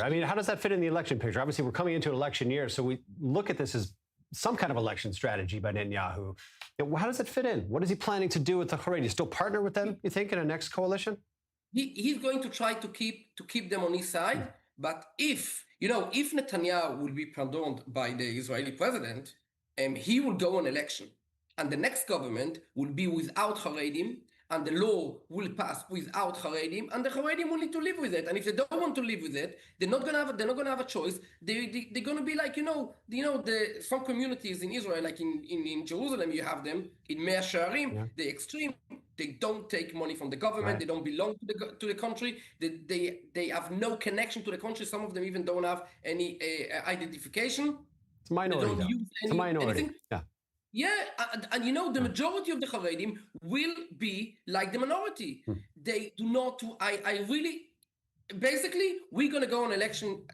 I mean, how does that fit in the election picture? Obviously, we're coming into an election year, so we look at this as some kind of election strategy by Netanyahu. How does it fit in? What is he planning to do with the Haredim? Still partner with them, you think, in a next coalition? He's going to try to keep them on his side. But if Netanyahu will be pardoned by the Israeli president, he will go on election. And the next government will be without Haredim, and the law will pass without Haredim, and the Haredim will need to live with it. And if they don't want to live with it, they're not gonna have a choice. They're gonna be like some communities in Israel, like in Jerusalem, you have them in Mea Shearim, the extreme. They don't take money from the government. Right. They don't belong to the country. They have no connection to the country. Some of them even don't have any identification. It's a minority. It's a minority. Anything. Yeah, and the majority of the Haredim will be like the minority. They do not. Basically, we're going to go on election.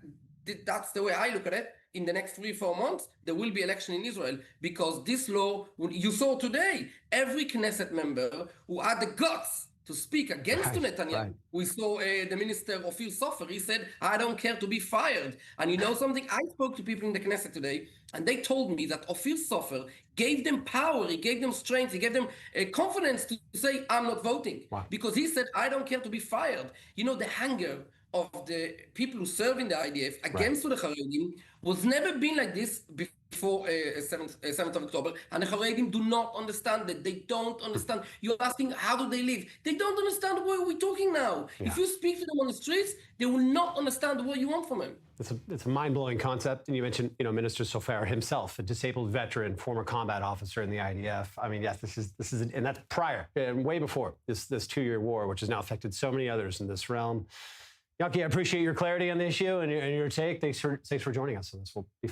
That's the way I look at it. In the next 3-4 months, there will be election in Israel because this law, you saw today, every Knesset member who had the guts to speak against Netanyahu. Right. We saw the minister Ofir Sofer. He said, "I don't care to be fired." And you know something? I spoke to people in the Knesset today, and they told me that Ofir Sofer gave them power, he gave them strength, he gave them confidence to say, "I'm not voting." Wow. Because he said, "I don't care to be fired." The hunger of the people who serve in the IDF against the Haredim was never been like this before 7th of October. And the Haredim do not understand that. They don't understand. You're asking, how do they live? They don't understand what we're talking now. Yeah. If you speak to them on the streets, they will not understand what you want from them. It's a mind-blowing concept. And you mentioned, Minister Sofer himself, a disabled veteran, former combat officer in the IDF. I mean, yes, this is, and that's prior, way before this 2-year war, which has now affected so many others in this realm. Yanki, I appreciate your clarity on the issue and your take. Thanks for joining us on this. We'll be